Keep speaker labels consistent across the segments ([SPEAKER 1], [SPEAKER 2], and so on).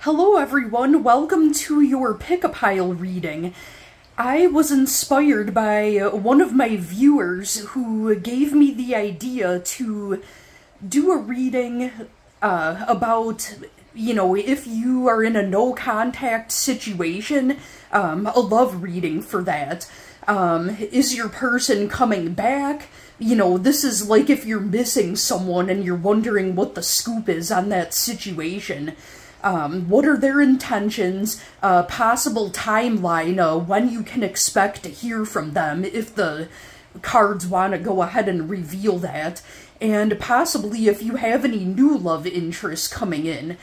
[SPEAKER 1] Hello everyone, welcome to your pick-a-pile reading. I was inspired by one of my viewers who gave me the idea to do a reading about, if you are in a no-contact situation, a love reading for that. Is your person coming back? This is like if you're missing someone and you're wondering what the scoop is on that situation. What are their intentions, possible timeline, when you can expect to hear from them, if the cards want to go ahead and reveal that, and possibly if you have any new love interests coming in.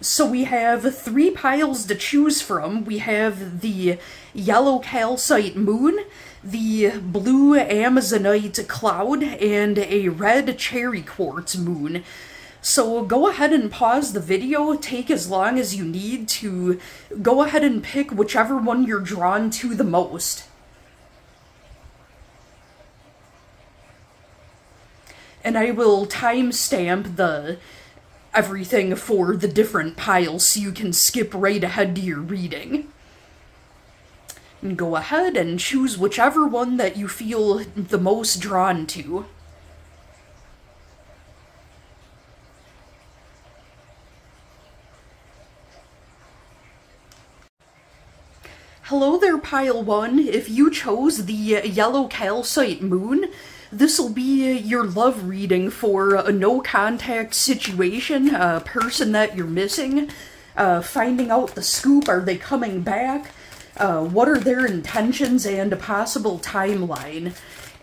[SPEAKER 1] So we have 3 piles to choose from. We have the yellow calcite moon, the blue amazonite cloud, and a red cherry quartz moon. So go ahead and pause the video, take as long as you need to go ahead and pick whichever one you're drawn to the most. And I will timestamp everything for the different piles so you can skip right ahead to your reading. And go ahead and choose whichever one that you feel the most drawn to. Hello there, Pile 1. If you chose the yellow calcite moon, this will be your love reading for a no-contact situation, a person that you're missing, finding out the scoop, are they coming back, what are their intentions, and a possible timeline.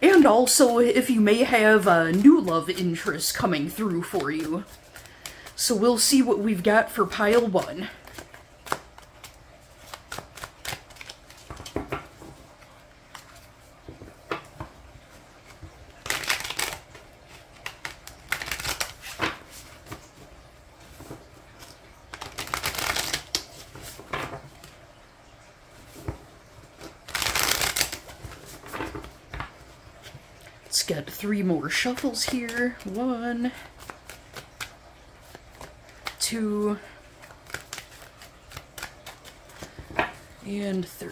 [SPEAKER 1] And also, if you may have a new love interest coming through for you. So we'll see what we've got for Pile 1. Let's get 3 more shuffles here. 1, 2, and 3.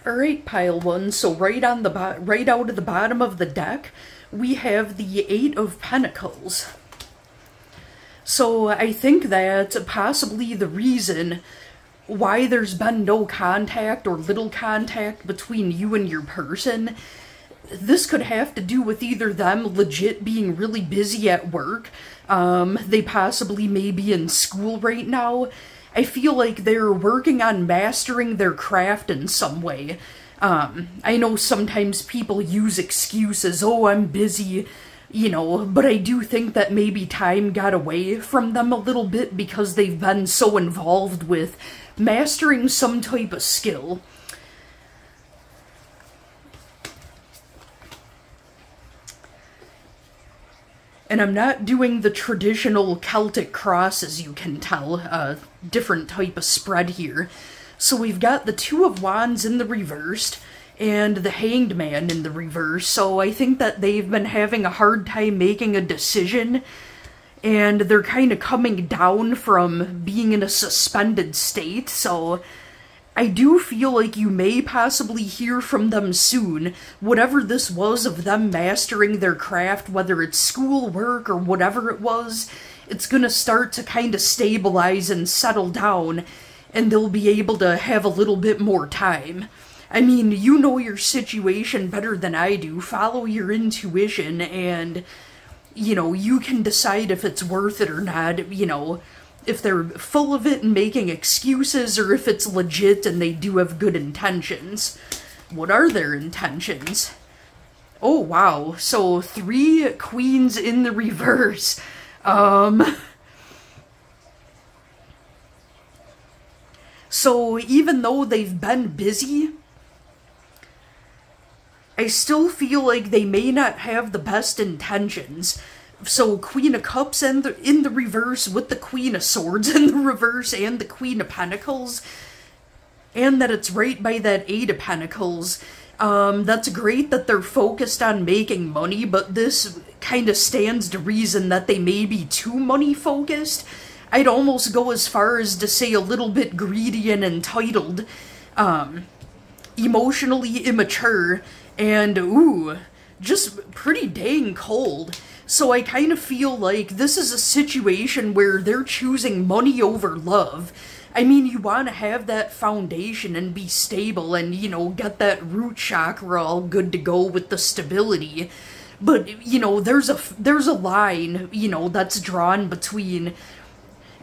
[SPEAKER 1] Alright, Pile 1, so right out of the bottom of the deck, we have the 8 of Pentacles. So I think that possibly the reason why there's been no contact or little contact between you and your person, this could have to do with either them legit being really busy at work, they possibly may be in school right now. I feel like they're working on mastering their craft in some way. I know sometimes people use excuses, oh, I'm busy, but I do think that maybe time got away from them a little bit because they've been so involved with mastering some type of skill. And I'm not doing the traditional Celtic cross, as you can tell, a different type of spread here. So we've got the 2 of Wands in the reversed, and the Hanged Man in the reverse, so I think that they've been having a hard time making a decision, and they're kind of coming down from being in a suspended state, so I do feel like you may possibly hear from them soon. Whatever this was of them mastering their craft, whether it's school, work, or whatever it was, it's gonna start to kind of stabilize and settle down, and they'll be able to have a little bit more time. I mean, you know your situation better than I do. Follow your intuition, and you can decide if it's worth it or not, if they're full of it and making excuses, or if it's legit and they do have good intentions. What are their intentions? Oh, wow. So 3 queens in the reverse. So even though they've been busy, I still feel like they may not have the best intentions. So Queen of Cups in the reverse with the Queen of Swords in the reverse and the Queen of Pentacles. And that it's right by that 8 of Pentacles. That's great that they're focused on making money, but this kind of stands to reason that they may be too money-focused. I'd almost go as far as to say a little bit greedy and entitled, emotionally immature, and, ooh, just pretty dang cold. So I kind of feel like this is a situation where they're choosing money over love. I mean, you want to have that foundation and be stable and, you know, get that root chakra all good to go with the stability. But, you know, there's a line, you know, that's drawn between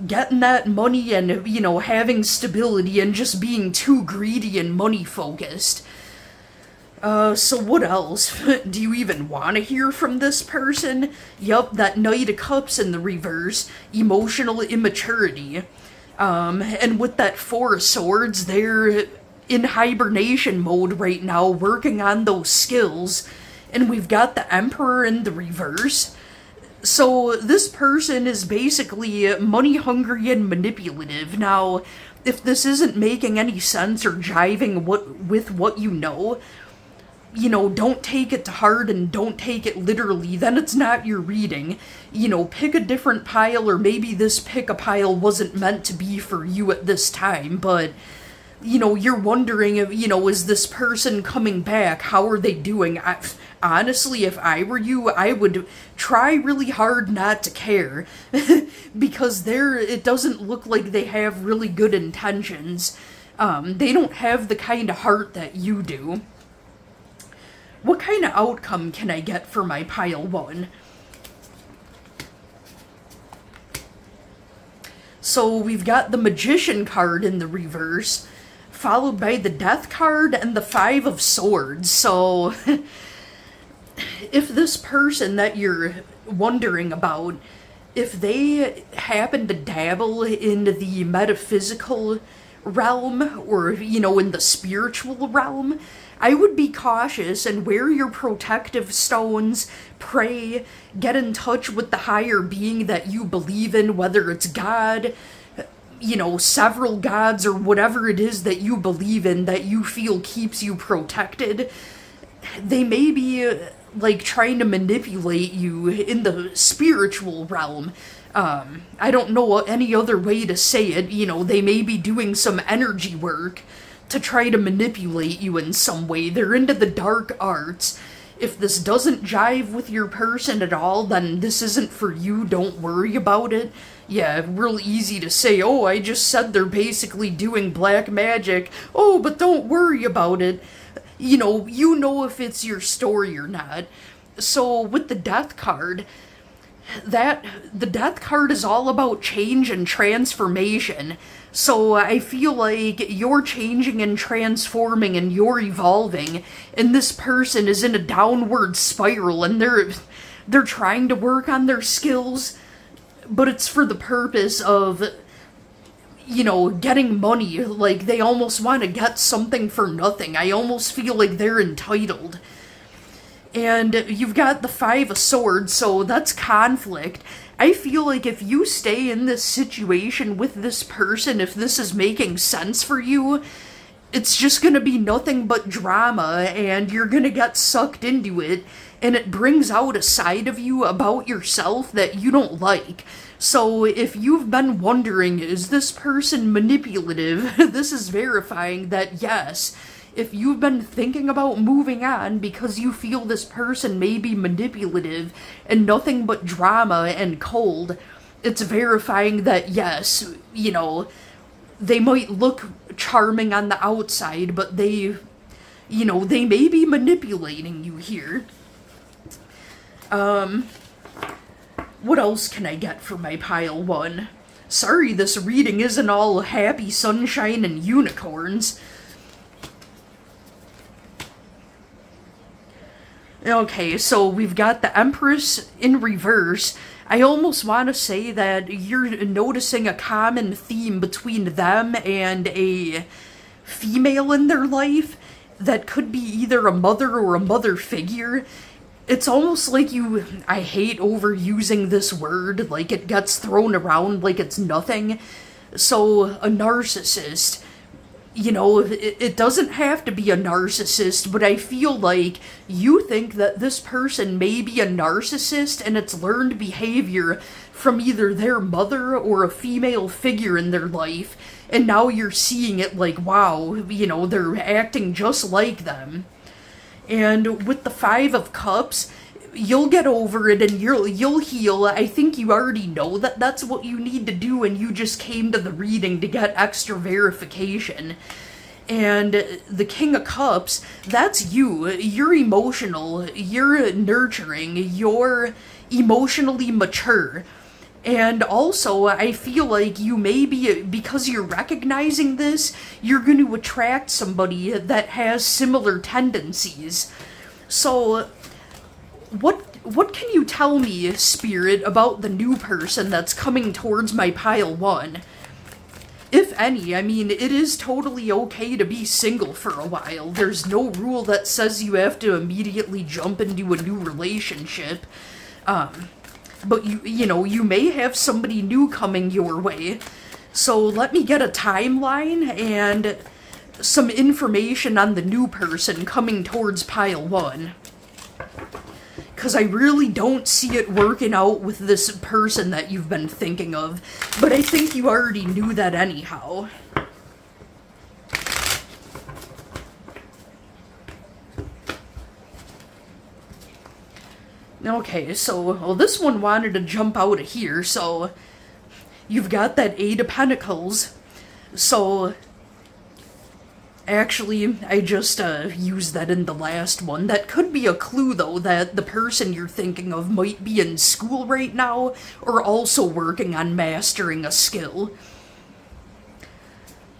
[SPEAKER 1] getting that money and, you know, having stability and just being too greedy and money-focused. So what else? Do you even want to hear from this person? Yup, that Knight of Cups in the reverse. Emotional immaturity. And with that Four of Swords, they're in hibernation mode right now, working on those skills. And we've got the Emperor in the reverse. So this person is basically money-hungry and manipulative. Now, if this isn't making any sense or jiving with what you know, don't take it to heart and don't take it literally, then it's not your reading. You know, pick a different pile, or maybe this pick-a-pile wasn't meant to be for you at this time, but, you know, you're wondering if, you know, is this person coming back? How are they doing? Honestly, if I were you, I would try really hard not to care, because it doesn't look like they have really good intentions. They don't have the kind of heart that you do. What kind of outcome can I get for my pile 1? So we've got the Magician card in the reverse, followed by the Death card and the Five of Swords. So if this person that you're wondering about, if they happen to dabble in the metaphysical realm, or, you know, in the spiritual realm, I would be cautious and wear your protective stones, pray, get in touch with the higher being that you believe in, whether it's God, you know, several gods, or whatever it is that you believe in that you feel keeps you protected. They may be, like, trying to manipulate you in the spiritual realm. I don't know any other way to say it. You know, they may be doing some energy work to try to manipulate you in some way. They're into the dark arts. If this doesn't jive with your person at all, then this isn't for you. Don't worry about it. Yeah, real easy to say, oh, I just said they're basically doing black magic. Oh, but don't worry about it. You know if it's your story or not. So with the Death card, the Death card is all about change and transformation. So I feel like you're changing and transforming and you're evolving, and this person is in a downward spiral, and they're trying to work on their skills, but it's for the purpose of, you know, getting money. Like, they almost want to get something for nothing. I almost feel like they're entitled. And you've got the Five of Swords, so that's conflict. I feel like if you stay in this situation with this person, if this is making sense for you, it's just gonna be nothing but drama, and you're gonna get sucked into it, and it brings out a side of you about yourself that you don't like. So if you've been wondering, is this person manipulative, this is verifying that yes. If you've been thinking about moving on because you feel this person may be manipulative and nothing but drama and cold, it's verifying that yes, you know, they might look charming on the outside, but they may be manipulating you here. What else can I get for my pile 1? Sorry, this reading isn't all happy sunshine and unicorns. Okay, so we've got the Empress in reverse. I almost want to say that you're noticing a common theme between them and a female in their life that could be either a mother or a mother figure. It's almost like I hate overusing this word, like it gets thrown around like it's nothing. So, a narcissist. you know, it doesn't have to be a narcissist, but I feel like you think that this person may be a narcissist and it's learned behavior from either their mother or a female figure in their life, and now you're seeing it like, wow, you know, they're acting just like them. And with the Five of Cups, you'll get over it and you'll heal. I think you already know that that's what you need to do, and you just came to the reading to get extra verification. And the King of Cups, that's you. You're emotional, you're nurturing, you're emotionally mature. And also, I feel like you may be, because you're recognizing this, you're going to attract somebody that has similar tendencies. So, what can you tell me, Spirit, about the new person that's coming towards my pile 1? If any. I mean, it is totally okay to be single for a while. There's no rule that says you have to immediately jump into a new relationship. But you know, you may have somebody new coming your way. So let me get a timeline and some information on the new person coming towards pile 1. Because I really don't see it working out with this person that you've been thinking of. But I think you already knew that anyhow. Okay, so, well, this one wanted to jump out of here, so you've got that Eight of Pentacles. So, actually, I just used that in the last one. That could be a clue, though, that the person you're thinking of might be in school right now, or also working on mastering a skill.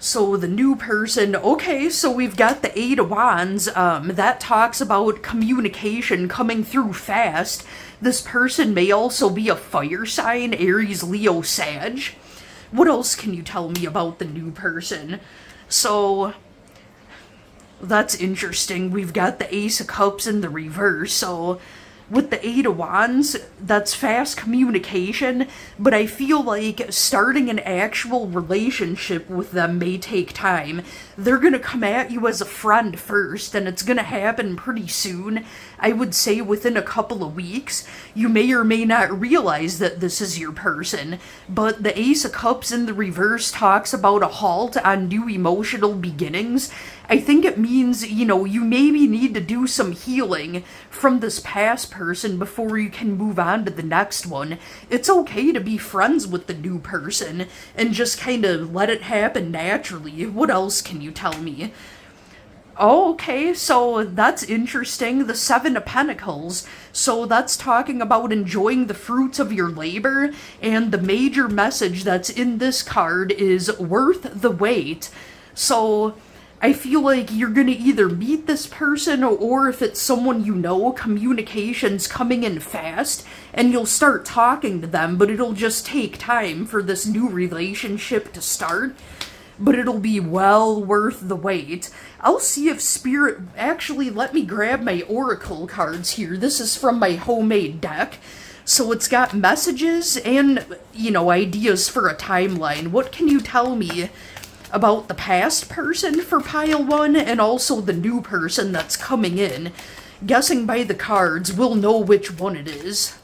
[SPEAKER 1] So the new person, okay, so we've got the Eight of Wands. That talks about communication coming through fast. This person may also be a fire sign, Aries, Leo, Sag. What else can you tell me about the new person? So, that's interesting. We've got the Ace of Cups in the reverse, so with the Eight of Wands, that's fast communication, but I feel like starting an actual relationship with them may take time. They're gonna come at you as a friend first, and it's gonna happen pretty soon. I would say within a couple of weeks. You may or may not realize that this is your person, but the Ace of Cups in the reverse talks about a halt on new emotional beginnings. I think it means, you know, you maybe need to do some healing from this past person before you can move on to the next one. It's okay to be friends with the new person and just kind of let it happen naturally. What else can you tell me? Oh, okay, so that's interesting. The Seven of Pentacles. So that's talking about enjoying the fruits of your labor, and the major message that's in this card is worth the wait. So I feel like you're gonna either meet this person, or if it's someone you know, communication's coming in fast, and you'll start talking to them, but it'll just take time for this new relationship to start. But it'll be well worth the wait. I'll see if Spirit actually let me grab my oracle cards here. This is from my homemade deck. So it's got messages and, you know, ideas for a timeline. What can you tell me about the past person for pile 1 and also the new person that's coming in? Guessing by the cards, we'll know which one it is.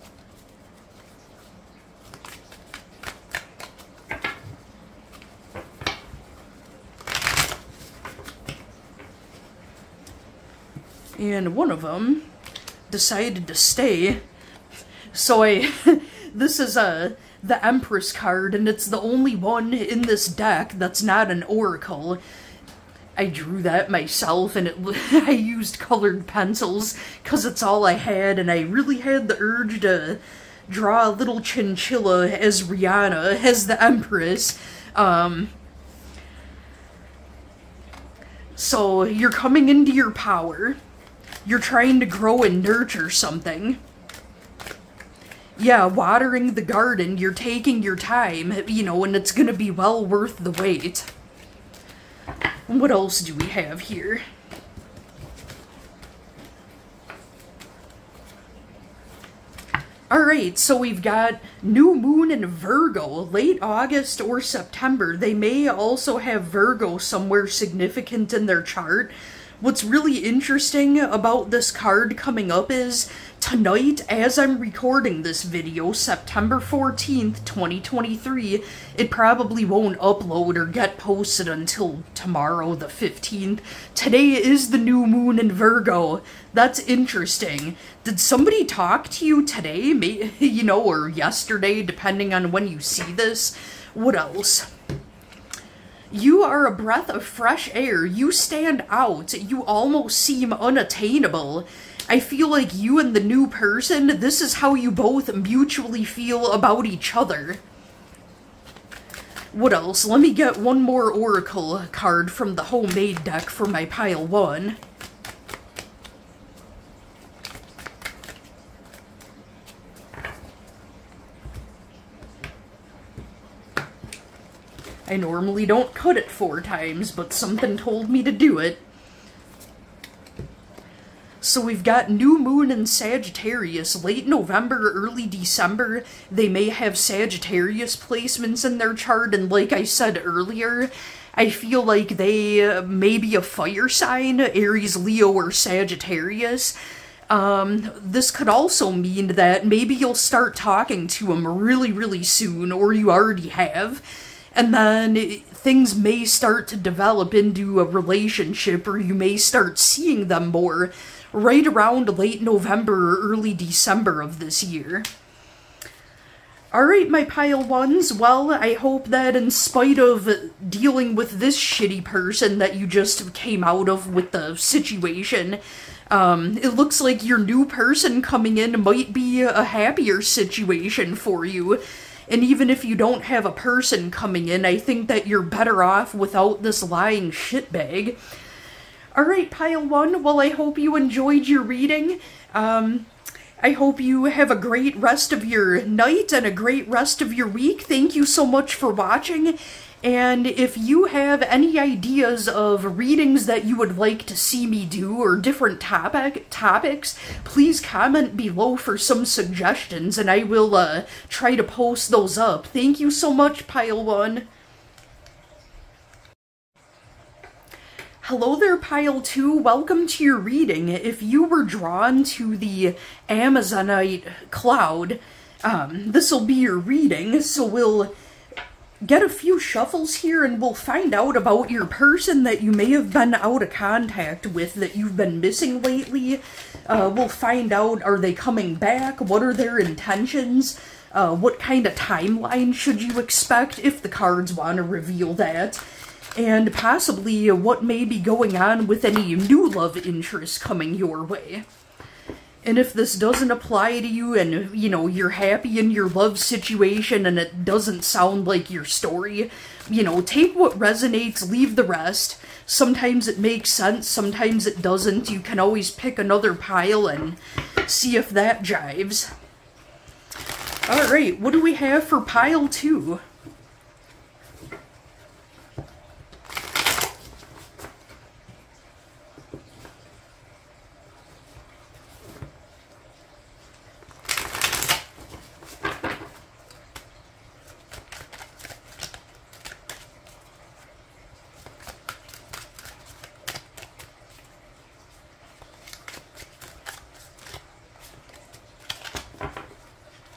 [SPEAKER 1] And one of them decided to stay. So this is the Empress card, and it's the only one in this deck that's not an oracle. I drew that myself, and I used colored pencils because it's all I had, and I really had the urge to draw a little chinchilla as Rihanna, as the Empress. So you're coming into your power. You're trying to grow and nurture something. Yeah, watering the garden, you're taking your time, you know, and it's gonna be well worth the wait. What else do we have here? Alright, so we've got new moon in Virgo, late August or September. They may also have Virgo somewhere significant in their chart. What's really interesting about this card coming up is tonight, as I'm recording this video, September 14th, 2023, it probably won't upload or get posted until tomorrow, the 15th. Today is the new moon in Virgo. That's interesting. Did somebody talk to you today, you know, or yesterday, depending on when you see this? What else? You are a breath of fresh air. You stand out. You almost seem unattainable. I feel like you and the new person, this is how you both mutually feel about each other. What else? Let me get one more oracle card from the homemade deck for my pile 1. I normally don't cut it 4 times, but something told me to do it. So we've got new moon in Sagittarius, late November, early December. They may have Sagittarius placements in their chart, and like I said earlier, I feel like they may be a fire sign, Aries, Leo, or Sagittarius. This could also mean that maybe you'll start talking to them really, really soon, or you already have. And then things may start to develop into a relationship, or you may start seeing them more right around late November or early December of this year. Alright, my pile 1s, well, I hope that in spite of dealing with this shitty person that you just came out of with the situation, it looks like your new person coming in might be a happier situation for you. And even if you don't have a person coming in, I think that you're better off without this lying shitbag. Alright, pile 1, well, I hope you enjoyed your reading. I hope you have a great rest of your night and a great rest of your week. Thank you so much for watching. And if you have any ideas of readings that you would like to see me do, or different topics, please comment below for some suggestions, and I will try to post those up. Thank you so much, pile 1. Hello there, pile 2. Welcome to your reading. If you were drawn to the Amazonite cloud, this will be your reading, so we'll get a few shuffles here and we'll find out about your person that you may have been out of contact with, that you've been missing lately. We'll find out, are they coming back? What are their intentions? What kind of timeline should you expect, if the cards want to reveal that? And possibly what may be going on with any new love interests coming your way. And if this doesn't apply to you and, you know, you're happy in your love situation and it doesn't sound like your story, you know, take what resonates, leave the rest. Sometimes it makes sense, sometimes it doesn't. You can always pick another pile and see if that jives. Alright, what do we have for pile 2?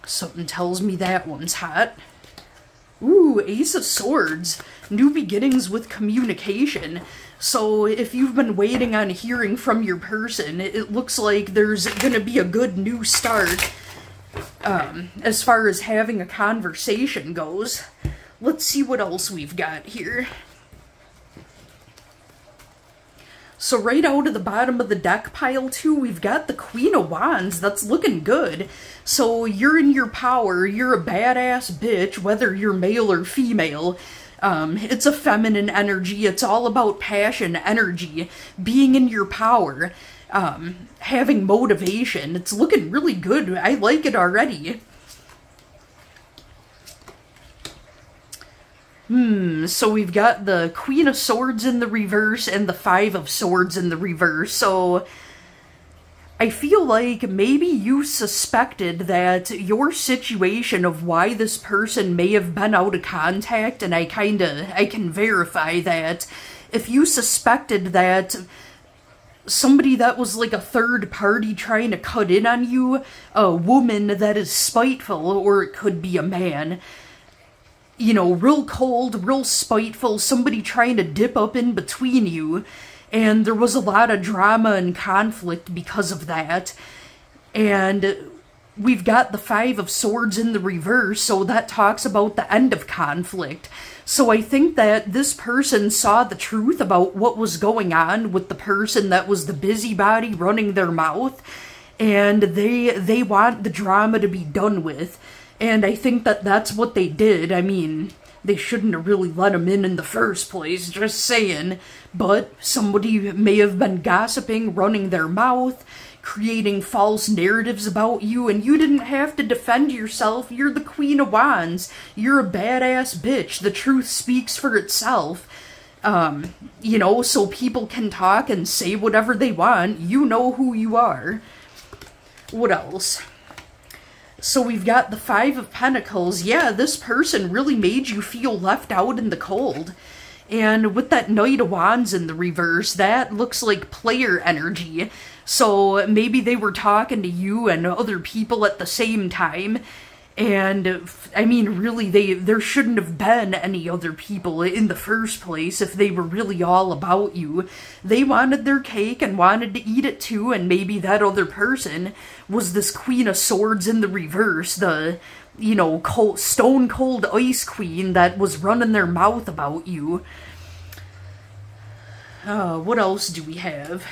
[SPEAKER 1] Something tells me that one's hot. Ooh, Ace of Swords. New beginnings with communication. So if you've been waiting on hearing from your person, it looks like there's gonna be a good new start as far as having a conversation goes. Let's see what else we've got here. So right out of the bottom of the deck, pile 2, we've got the Queen of Wands. That's looking good. So you're in your power. You're a badass bitch, whether you're male or female. It's a feminine energy. It's all about passion, energy, being in your power, having motivation. It's looking really good. I like it already. So we've got the Queen of Swords in the reverse and the Five of Swords in the reverse. So I feel like maybe you suspected that your situation of why this person may have been out of contact, and I can verify that. If you suspected that somebody that was like a third party trying to cut in on you, a woman that is spiteful, or it could be a man, you know, real cold, real spiteful, somebody trying to dip up in between you, and there was a lot of drama and conflict because of that. And we've got the Five of Swords in the reverse, so that talks about the end of conflict. So I think that this person saw the truth about what was going on with the person that was the busybody running their mouth, and they want the drama to be done with. And I think that that's what they did. I mean, they shouldn't have really let him in the first place, just saying. But somebody may have been gossiping, running their mouth, creating false narratives about you, and you didn't have to defend yourself. You're the Queen of Wands. You're a badass bitch. The truth speaks for itself. You know, so people can talk and say whatever they want. You know who you are. What else? So we've got the Five of Pentacles. Yeah, this person really made you feel left out in the cold. And with that Knight of Wands in the reverse, that looks like player energy. So maybe they were talking to you and other people at the same time. And, I mean, really, there shouldn't have been any other people in the first place if they were really all about you. They wanted their cake and wanted to eat it too, and maybe that other person was this Queen of Swords in the reverse, the, you know, stone cold ice queen that was running their mouth about you. What else do we have?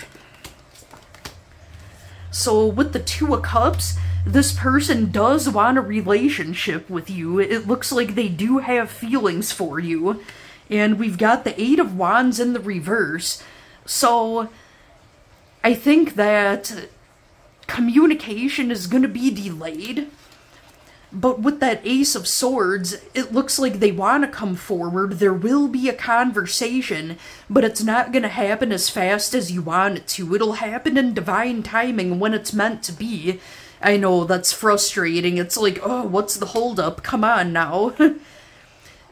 [SPEAKER 1] So with the Two of Cups, this person does want a relationship with you. It looks like they do have feelings for you. And we've got the Eight of Wands in the reverse. So I think that communication is going to be delayed. But with that Ace of Swords, it looks like they want to come forward. There will be a conversation, but it's not going to happen as fast as you want it to. It'll happen in divine timing when it's meant to be. I know, that's frustrating. It's like, oh, what's the holdup? Come on now.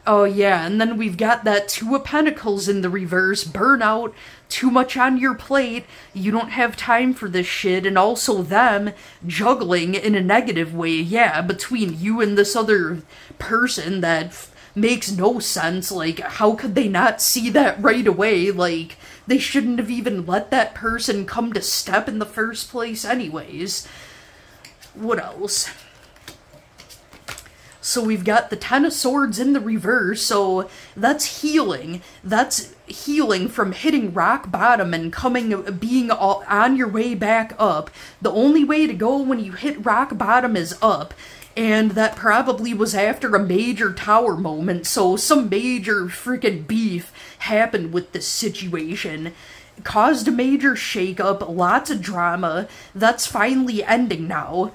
[SPEAKER 1] Oh yeah, and then we've got that Two of Pentacles in the reverse. Burnout, too much on your plate, you don't have time for this shit, and also them juggling in a negative way, yeah, between you and this other person that makes no sense. Like, how could they not see that right away? Like, they shouldn't have even let that person come to step in the first place anyways. What else? So we've got the Ten of Swords in the reverse, so that's healing. That's healing from hitting rock bottom and being on your way back up. The only way to go when you hit rock bottom is up. And that probably was after a major tower moment, so some major freaking beef happened with this situation. Caused a major shakeup, lots of drama. That's finally ending now.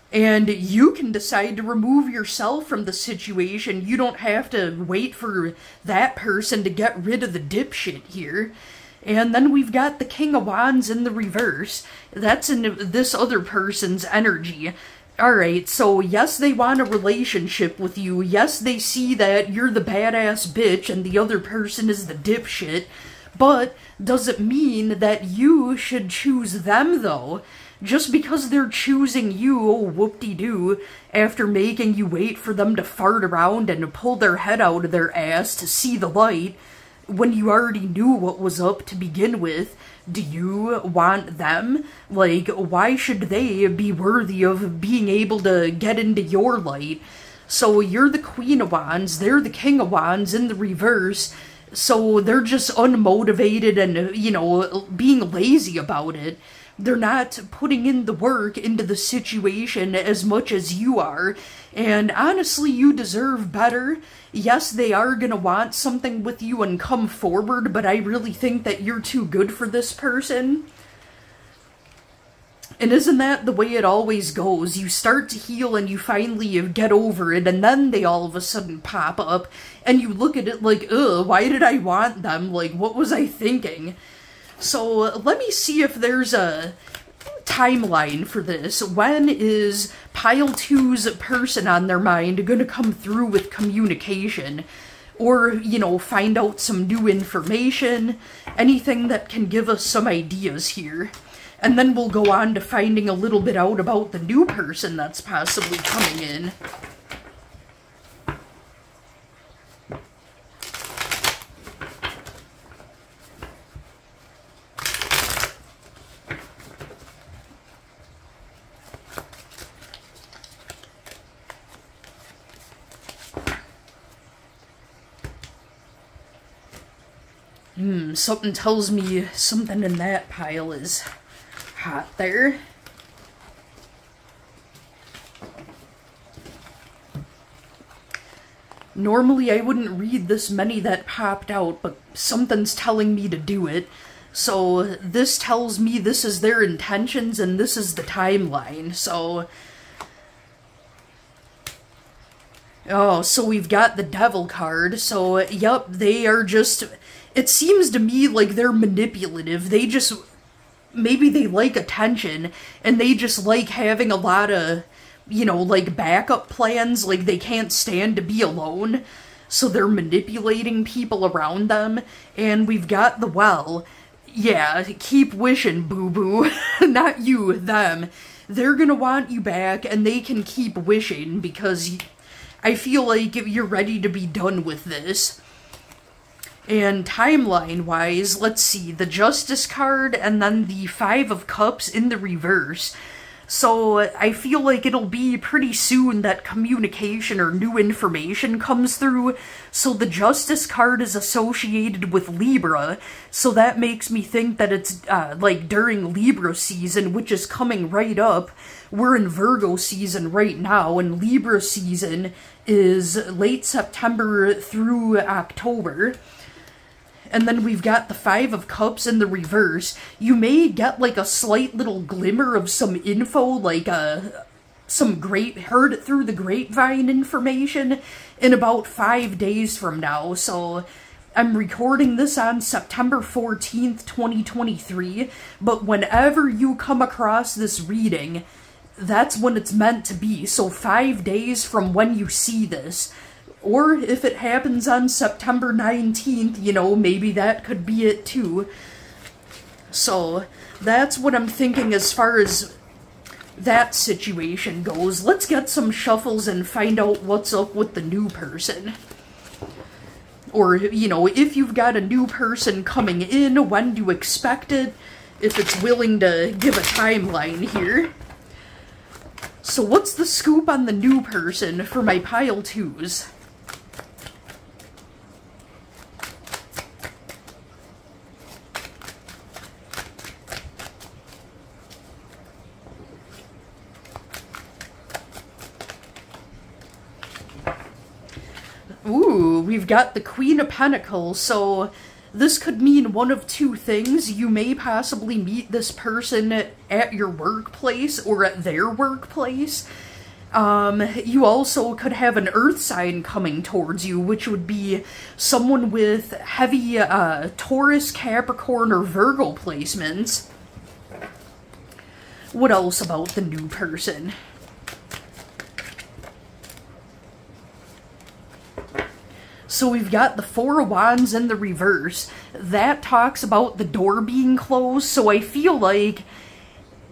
[SPEAKER 1] And you can decide to remove yourself from the situation. You don't have to wait for that person to get rid of the dipshit here. And then we've got the King of Wands in the reverse. That's in this other person's energy. Alright, so yes, they want a relationship with you. Yes, they see that you're the badass bitch and the other person is the dipshit. But does it mean that you should choose them, though? Just because they're choosing you, oh whoop-de-doo, after making you wait for them to fart around and pull their head out of their ass to see the light, when you already knew what was up to begin with, do you want them? Like, why should they be worthy of being able to get into your light? So you're the Queen of Wands, they're the King of Wands in the reverse, so they're just unmotivated and, you know, being lazy about it. They're not putting in the work into the situation as much as you are, and honestly, you deserve better. Yes, they are gonna want something with you and come forward, but I really think that you're too good for this person. And isn't that the way it always goes? You start to heal and you finally get over it, and then they all of a sudden pop up, and you look at it like, ugh, why did I want them? Like, what was I thinking? So let me see if there's timeline for this. When is Pile 2's person on their mind gonna come through with communication? Or, you know, find out some new information, anything that can give us some ideas here. And then we'll go on to finding a little bit out about the new person that's possibly coming in. Something tells me something in that pile is hot there. Normally I wouldn't read this many that popped out, but something's telling me to do it. So this tells me this is their intentions and this is the timeline. So so we've got the Devil card. So yep, they are just, it seems to me like they're manipulative. They just, maybe they like attention, and they just like having a lot of, you know, like backup plans, like they can't stand to be alone, so they're manipulating people around them. And we've got the Well. Yeah, keep wishing, boo-boo. Not you, them. They're gonna want you back, and they can keep wishing, because I feel like you're ready to be done with this. And timeline-wise, let's see, the Justice card and then the Five of Cups in the reverse. So I feel like it'll be pretty soon that communication or new information comes through. So the Justice card is associated with Libra, so that makes me think that it's like during Libra season, which is coming right up. We're in Virgo season right now, and Libra season is late September through October. And then we've got the Five of Cups in the reverse. You may get like a slight little glimmer of some info, like some heard it through the grapevine information in about 5 days from now. So I'm recording this on September 14th, 2023, but whenever you come across this reading, that's when it's meant to be. So 5 days from when you see this. Or if it happens on September 19th, you know, maybe that could be it too. So that's what I'm thinking as far as that situation goes. Let's get some shuffles and find out what's up with the new person. Or, you know, if you've got a new person coming in, when to expect it, if it's willing to give a timeline here. So what's the scoop on the new person for my pile 2s? Ooh, we've got the Queen of Pentacles, so this could mean one of two things. You may possibly meet this person at your workplace or at their workplace. You also could have an earth sign coming towards you, which would be someone with heavy Taurus, Capricorn, or Virgo placements. What else about the new person? So we've got the Four of Wands in the reverse. That talks about the door being closed, so I feel like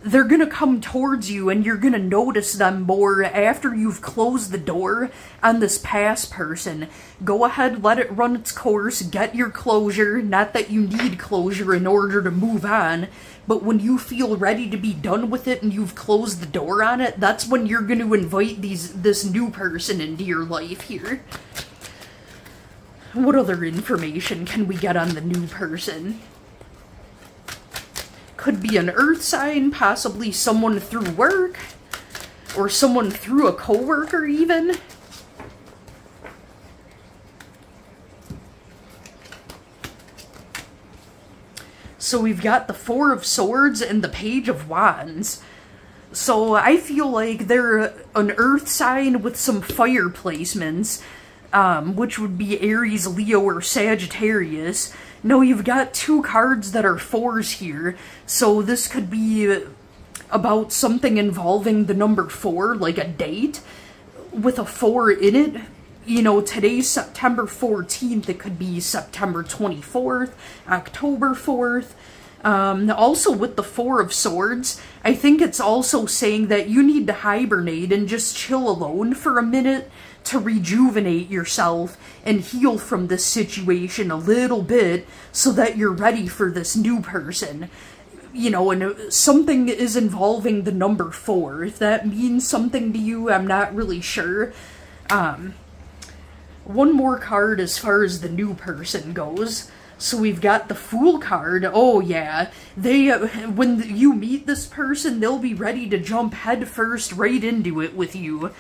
[SPEAKER 1] they're gonna come towards you and you're gonna notice them more after you've closed the door on this past person. Go ahead, let it run its course, get your closure. Not that you need closure in order to move on, but when you feel ready to be done with it and you've closed the door on it, that's when you're gonna invite this new person into your life here. What other information can we get on the new person? Could be an earth sign, possibly someone through work, or someone through a coworker even. So we've got the Four of Swords and the Page of Wands. So I feel like they're an earth sign with some fire placements. Which would be Aries, Leo, or Sagittarius. No, you've got two cards that are fours here, so this could be about something involving the number 4, like a date with a 4 in it. You know, today's September 14th, it could be September 24th, October 4th. Also with the 4 of Swords, I think it's also saying that you need to hibernate and just chill alone for a minute to rejuvenate yourself and heal from this situation a little bit so that you're ready for this new person. You know, and something is involving the number 4. If that means something to you, I'm not really sure. One more card as far as the new person goes. So we've got the Fool card. Oh yeah, they when you meet this person, they'll be ready to jump head first right into it with you.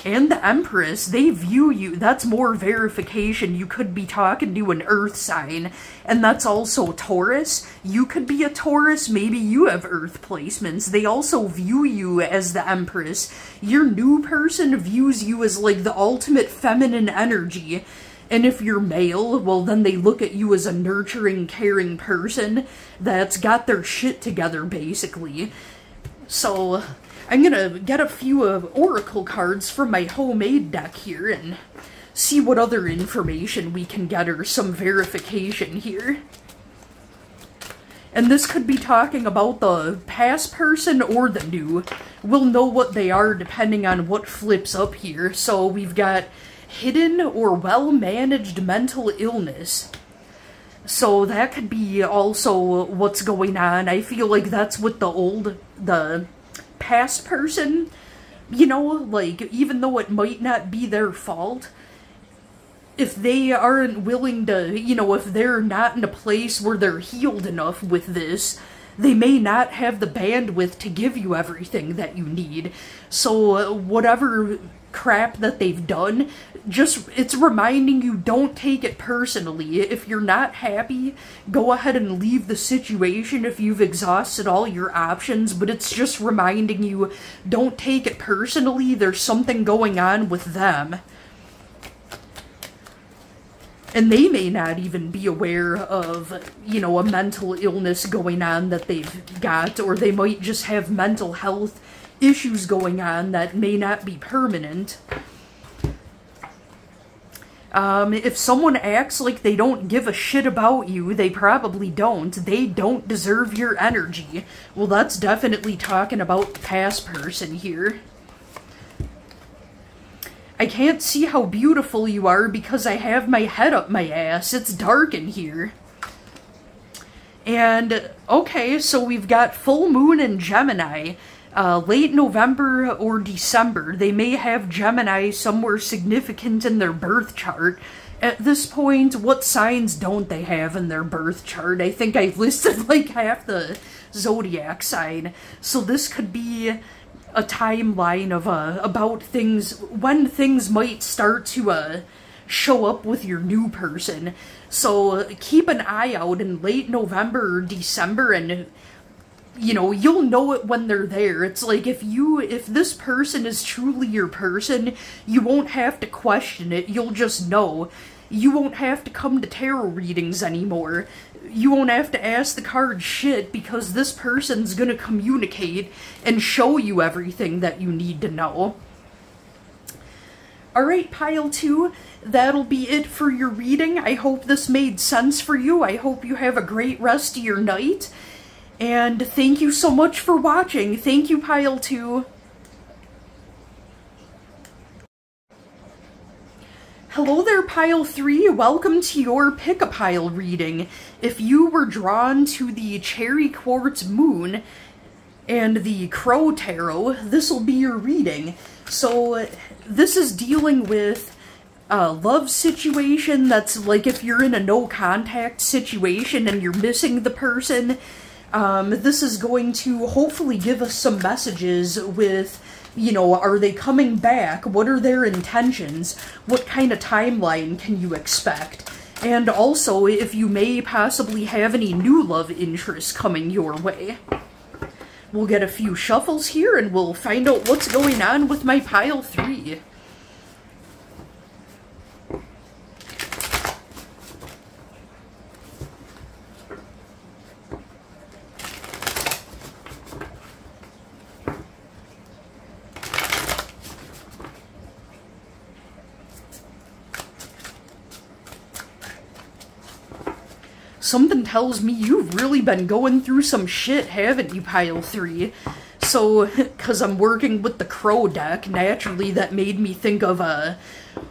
[SPEAKER 1] And the Empress, they view you. That's more verification. You could be talking to an Earth sign. And that's also Taurus. You could be a Taurus. Maybe you have Earth placements. They also view you as the Empress. Your new person views you as like the ultimate feminine energy. And if you're male, well then they look at you as a nurturing, caring person that's got their shit together, basically. So I'm gonna get a few oracle cards from my homemade deck here and see what other information we can get, or some verification here. And this could be talking about the past person or the new. We'll know what they are depending on what flips up here. So we've got hidden or well-managed mental illness. So that could be also what's going on. I feel like that's what the past person, you know, like, even though it might not be their fault, if they aren't willing to, you know, if they're not in a place where they're healed enough with this, they may not have the bandwidth to give you everything that you need. So whatever crap that they've done, just, it's reminding you, don't take it personally. If you're not happy, go ahead and leave the situation if you've exhausted all your options, but it's just reminding you, don't take it personally. There's something going on with them. And they may not even be aware of, you know, a mental illness going on that they've got, or they might just have mental health issues going on that may not be permanent. If someone acts like they don't give a shit about you, they probably don't. They don't deserve your energy. Well, that's definitely talking about the past person here. I can't see how beautiful you are because I have my head up my ass. It's dark in here. And, okay, so we've got full moon in Gemini. Late November or December. They may have Gemini somewhere significant in their birth chart. At this point, what signs don't they have in their birth chart? I think I've listed like half the zodiac sign. So this could be a timeline of about things, when things might start to show up with your new person. So keep an eye out in late November or December, and you know, you'll know it when they're there. It's like if this person is truly your person, you won't have to question it. You'll just know. You won't have to come to tarot readings anymore. You won't have to ask the card shit because this person's gonna communicate and show you everything that you need to know. Alright, pile 2, that'll be it for your reading. I hope this made sense for you. I hope you have a great rest of your night. And thank you so much for watching. Thank you, pile 2. Hello there, pile 3. Welcome to your pick-a-pile reading. If you were drawn to the Cherry Quartz Moon and the Crow Tarot, this will be your reading. So this is dealing with a love situation that's like if you're in a no-contact situation and you're missing the person. This is going to hopefully give us some messages with, you know, are they coming back? What are their intentions? What kind of timeline can you expect? And also, if you may possibly have any new love interests coming your way. We'll get a few shuffles here and we'll find out what's going on with my pile 3. something tells me you've really been going through some shit, haven't you, Pile 3? So, because I'm working with the Crow deck, naturally that made me think of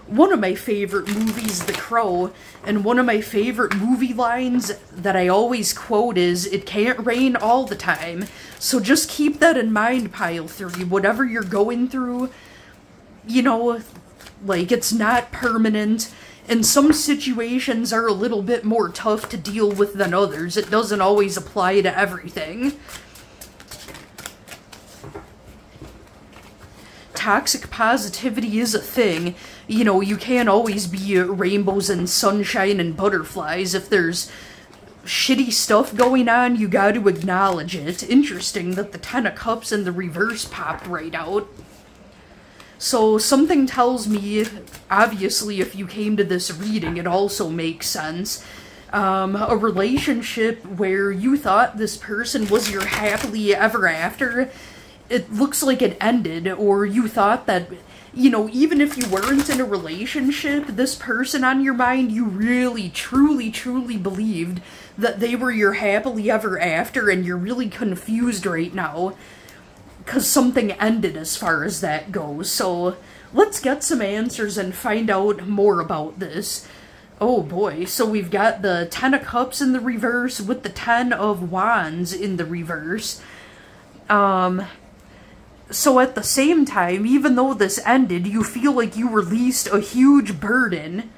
[SPEAKER 1] one of my favorite movies, The Crow, and one of my favorite movie lines that I always quote is, "It can't rain all the time." So just keep that in mind, Pile 3. Whatever you're going through, you know, like, it's not permanent, and some situations are a little bit more tough to deal with than others. It doesn't always apply to everything. Toxic positivity is a thing. You know, you can't always be rainbows and sunshine and butterflies. If there's shitty stuff going on, you got to acknowledge it. Interesting that the Ten of Cups in the reverse popped right out. So something tells me, obviously, if you came to this reading, it also makes sense. A relationship where you thought this person was your happily ever after, it looks like it ended, or you thought that, you know, even if you weren't in a relationship, this person on your mind, you really, truly, truly believed that they were your happily ever after, and you're really confused right now, because something ended as far as that goes. So, let's get some answers and find out more about this. Oh boy, so we've got the Ten of Cups in the reverse with the Ten of Wands in the reverse. So at the same time, even though this ended, you feel like you released a huge burden.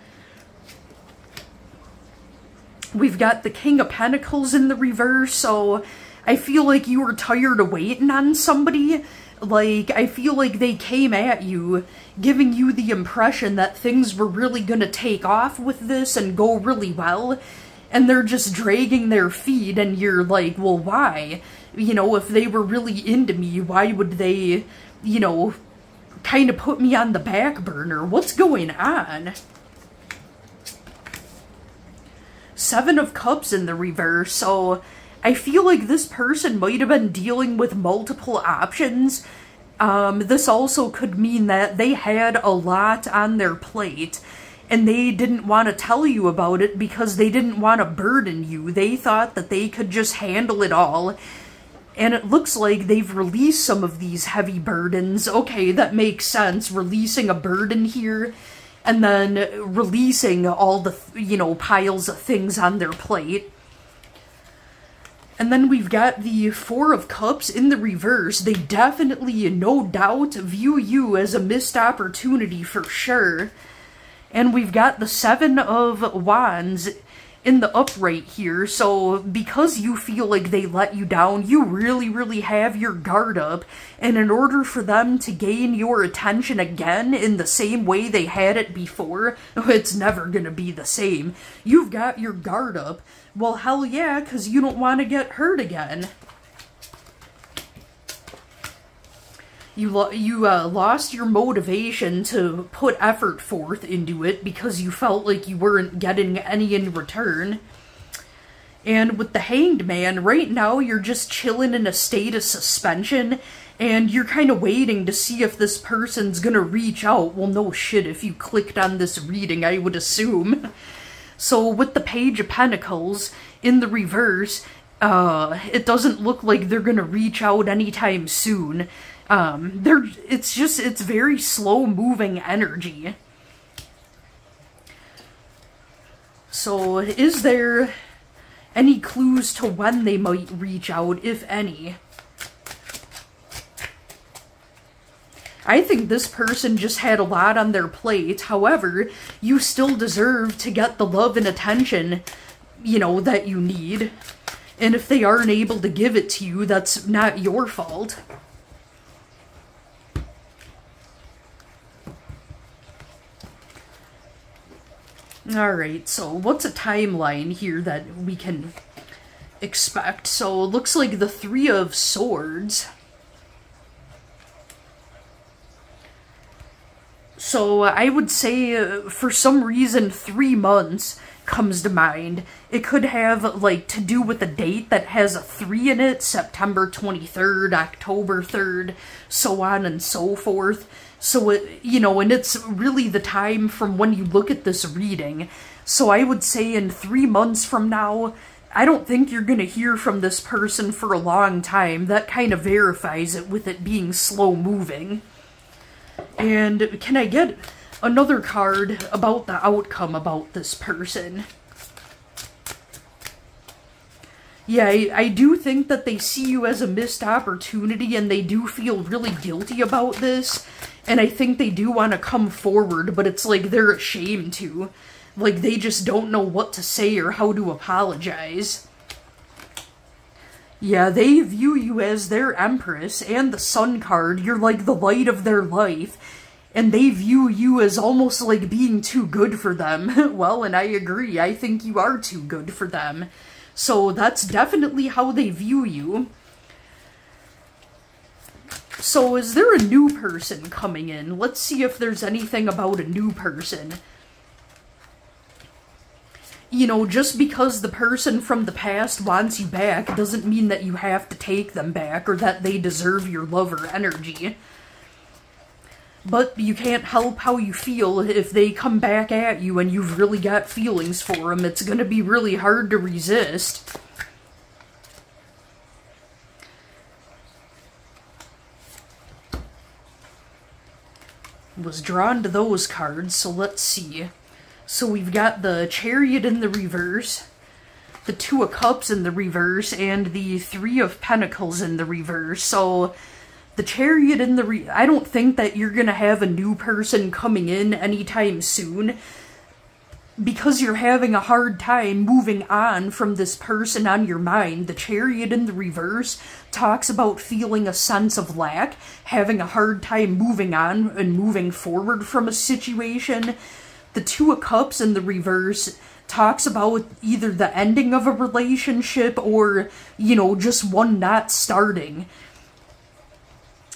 [SPEAKER 1] We've got the King of Pentacles in the reverse, so I feel like you were tired of waiting on somebody. Like, I feel like they came at you, giving you the impression that things were really gonna take off with this and go really well, and they're just dragging their feet, and you're like, well, why? You know, if they were really into me, why would they, you know, kind of put me on the back burner? What's going on? Seven of Cups in the reverse, so I feel like this person might have been dealing with multiple options. This also could mean that they had a lot on their plate, and they didn't want to tell you about it because they didn't want to burden you. They thought that they could just handle it all. And it looks like they've released some of these heavy burdens. Okay, that makes sense. Releasing a burden here, and then releasing all the, you know, piles of things on their plate. And then we've got the Four of Cups in the reverse. They definitely, no doubt, view you as a missed opportunity for sure. And we've got the Seven of Wands in the upright here, so because you feel like they let you down, you really, really have your guard up, and in order for them to gain your attention again in the same way they had it before, it's never gonna be the same. You've got your guard up. Well, hell yeah, because you don't want to get hurt again. You lost your motivation to put effort forth into it because you felt like you weren't getting any in return. And with the Hanged Man, right now you're just chilling in a state of suspension, and you're kind of waiting to see if this person's gonna reach out. Well, no shit, if you clicked on this reading, I would assume. So with the Page of Pentacles in the reverse, it doesn't look like they're gonna reach out anytime soon. It's very slow moving energy. So is there any clues to when they might reach out, if any? I think this person just had a lot on their plate. However, you still deserve to get the love and attention, you know, that you need. And if they aren't able to give it to you, that's not your fault. Alright, so what's a timeline here that we can expect? So it looks like the Three of Swords. So I would say for some reason 3 months comes to mind. It could have, like, to do with a date that has a 3 in it, September 23rd, October 3rd, so on and so forth. So, you know, and it's really the time from when you look at this reading. So I would say in 3 months from now, I don't think you're going to hear from this person for a long time. That kind of verifies it with it being slow moving. And can I get another card about the outcome about this person? Yeah, I do think that they see you as a missed opportunity, and they do feel really guilty about this. And I think they do want to come forward, but it's like they're ashamed to. Like, they just don't know what to say or how to apologize. Yeah, they view you as their Empress, and the Sun card. You're like the light of their life. And they view you as almost like being too good for them. Well, and I agree. I think you are too good for them. So that's definitely how they view you. So is there a new person coming in? Let's see if there's anything about a new person. You know, just because the person from the past wants you back doesn't mean that you have to take them back or that they deserve your love or energy. But you can't help how you feel if they come back at you and you've really got feelings for them. It's going to be really hard to resist. Was drawn to those cards, so let's see. So we've got the Chariot in the reverse, the Two of Cups in the reverse, and the Three of Pentacles in the reverse. So the Chariot in the I don't think that you're gonna have a new person coming in anytime soon, because you're having a hard time moving on from this person on your mind. The Chariot in the reverse talks about feeling a sense of lack, having a hard time moving on and moving forward from a situation. The Two of Cups in the reverse talks about either the ending of a relationship or, you know, just one not starting.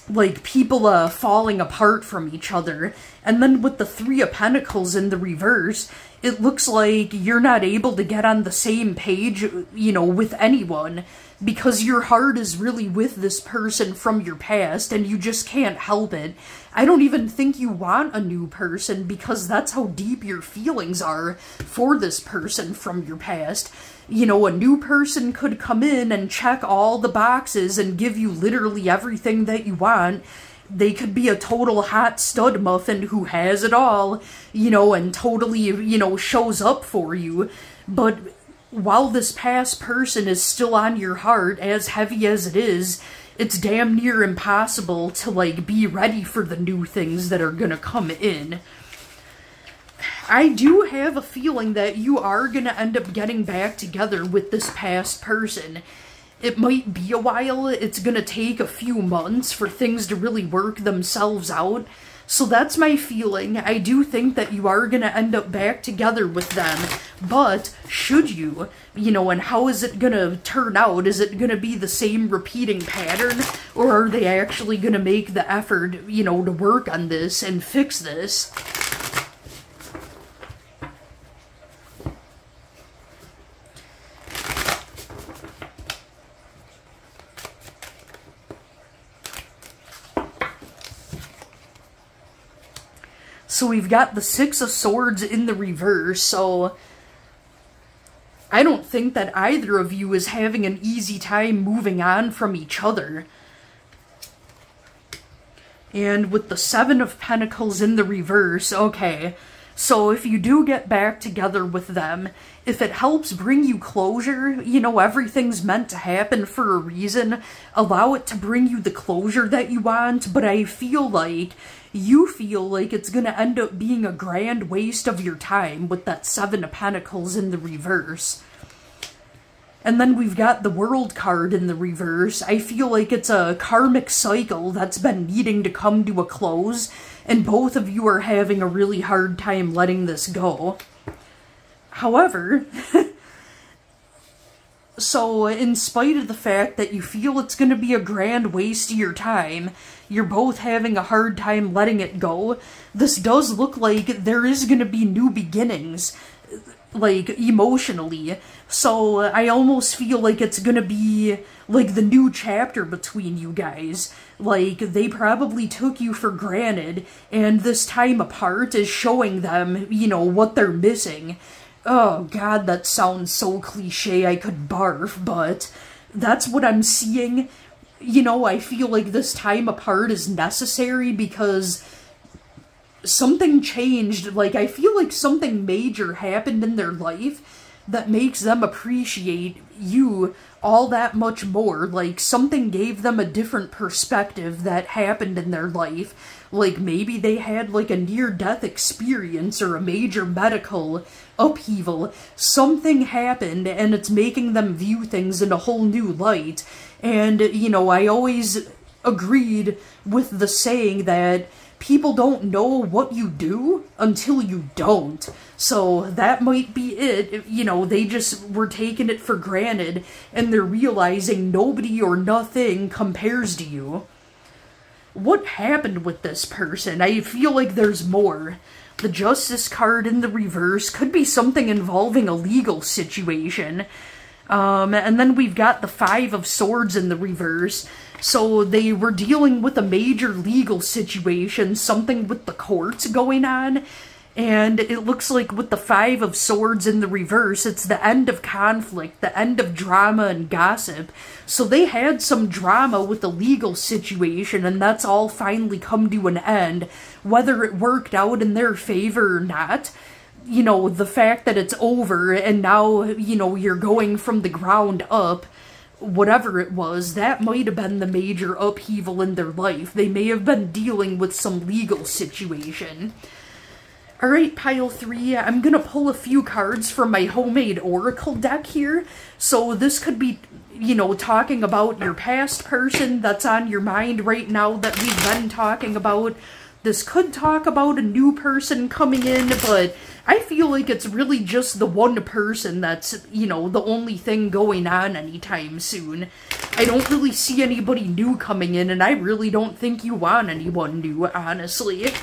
[SPEAKER 1] Like, people falling apart from each other. And then with the Three of Pentacles in the reverse, it looks like you're not able to get on the same page, you know, with anyone, because your heart is really with this person from your past, and you just can't help it. I don't even think you want a new person, because that's how deep your feelings are for this person from your past. You know, a new person could come in and check all the boxes and give you literally everything that you want. They could be a total hot stud muffin who has it all, you know, and totally, you know, shows up for you. But while this past person is still on your heart, as heavy as it is, it's damn near impossible to, like, be ready for the new things that are gonna come in. I do have a feeling that you are gonna end up getting back together with this past person. It might be a while. It's gonna take a few months for things to really work themselves out. So that's my feeling. I do think that you are gonna end up back together with them. But should you, you know, and how is it gonna turn out? Is it gonna be the same repeating pattern? Or are they actually gonna make the effort, you know, to work on this and fix this? So we've got the Six of Swords in the reverse, so I don't think that either of you is having an easy time moving on from each other. And with the Seven of Pentacles in the reverse, okay, so if you do get back together with them, if it helps bring you closure, you know, everything's meant to happen for a reason, allow it to bring you the closure that you want, but I feel like you feel like it's going to end up being a grand waste of your time with that Seven of Pentacles in the reverse. And then we've got the World card in the reverse. I feel like it's a karmic cycle that's been needing to come to a close, and both of you are having a really hard time letting this go. However, so in spite of the fact that you feel it's going to be a grand waste of your time, you're both having a hard time letting it go, this does look like there is going to be new beginnings. like, emotionally. So I almost feel like it's gonna be, like, the new chapter between you guys. Like, they probably took you for granted, and this time apart is showing them, you know, what they're missing. Oh, God, that sounds so cliche I could barf, but that's what I'm seeing. You know, I feel like this time apart is necessary because something changed. Like, I feel like something major happened in their life that makes them appreciate you all that much more. Like, something gave them a different perspective that happened in their life. Like, maybe they had, like, a near-death experience or a major medical upheaval. Something happened, and it's making them view things in a whole new light. And, you know, I always agreed with the saying that people don't know what you do until you don't. So that might be it. You know, they just were taking it for granted, and they're realizing nobody or nothing compares to you. What happened with this person? I feel like there's more. The Justice card in the reverse could be something involving a legal situation. And then we've got the Five of Swords in the reverse. So they were dealing with a major legal situation, something with the courts going on. And it looks like with the Five of Swords in the reverse, it's the end of conflict, the end of drama and gossip. So they had some drama with the legal situation, and that's all finally come to an end. Whether it worked out in their favor or not, you know, the fact that it's over and now, you know, you're going from the ground up, whatever it was, that might have been the major upheaval in their life. They may have been dealing with some legal situation. Alright, pile 3, I'm gonna pull a few cards from my homemade oracle deck here. So this could be, you know, talking about your past person that's on your mind right now that we've been talking about. This could talk about a new person coming in, but I feel like it's really just the one person that's, you know, the only thing going on anytime soon. I don't really see anybody new coming in, and I really don't think you want anyone new, honestly.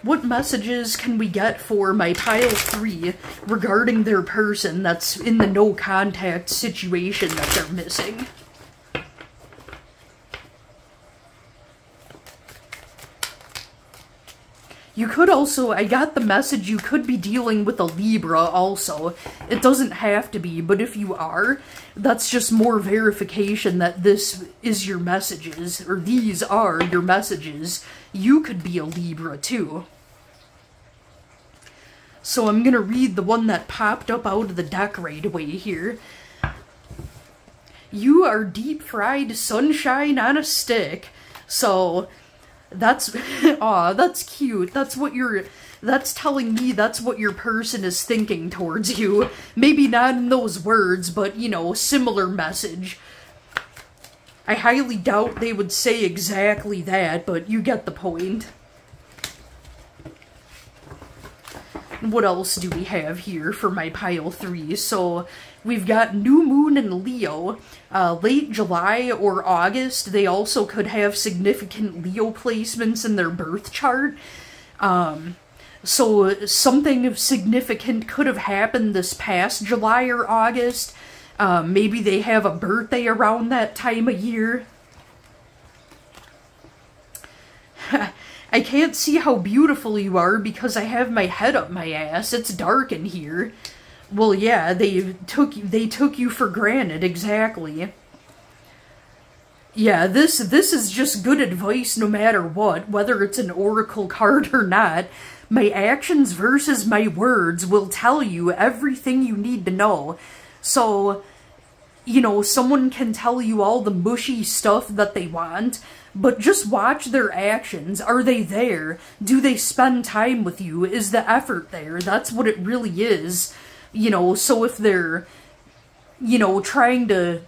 [SPEAKER 1] What messages can we get for my pile 3 regarding their person that's in the no contact situation that they're missing? You could also, I got the message you could be dealing with a Libra also. It doesn't have to be, but if you are, that's just more verification that this is your messages, or these are your messages. You could be a Libra too. So I'm gonna read the one that popped up out of the deck right away here. You are deep-fried sunshine on a stick. So that's, aw, that's cute. That's what that's telling me that's what your person is thinking towards you. Maybe not in those words, but, you know, similar message. I highly doubt they would say exactly that, but you get the point. What else do we have here for my pile 3? So we've got new moon in Leo, late July or August. They also could have significant Leo placements in their birth chart. So something significant could have happened this past July or August. Maybe they have a birthday around that time of year. I can't see how beautiful you are because I have my head up my ass. It's dark in here. Well, yeah, they took you for granted, exactly. Yeah, this is just good advice no matter what, whether it's an oracle card or not. My actions versus my words will tell you everything you need to know. So, you know, someone can tell you all the mushy stuff that they want, but just watch their actions. Are they there? Do they spend time with you? Is the effort there? That's what it really is. You know, so if they're, you know, trying to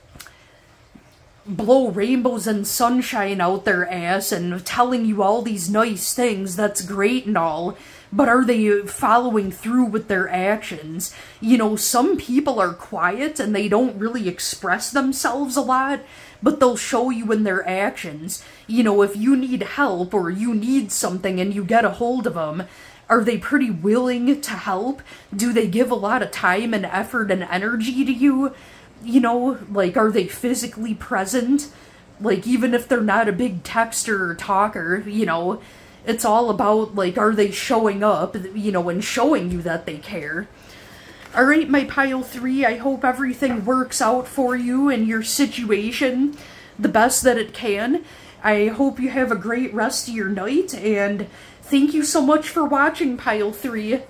[SPEAKER 1] blow rainbows and sunshine out their ass and telling you all these nice things, that's great and all, but are they following through with their actions? You know, some people are quiet and they don't really express themselves a lot, but they'll show you in their actions. You know, if you need help or you need something and you get a hold of them, Are they pretty willing to help? Do they give a lot of time and effort and energy to you? You know, like, are they physically present? Like, even if they're not a big texter or talker, you know, it's all about, like, are they showing up, you know, and showing you that they care? Alright, my pile 3, I hope everything works out for you and your situation the best that it can. I hope you have a great rest of your night, and thank you so much for watching, pile 3.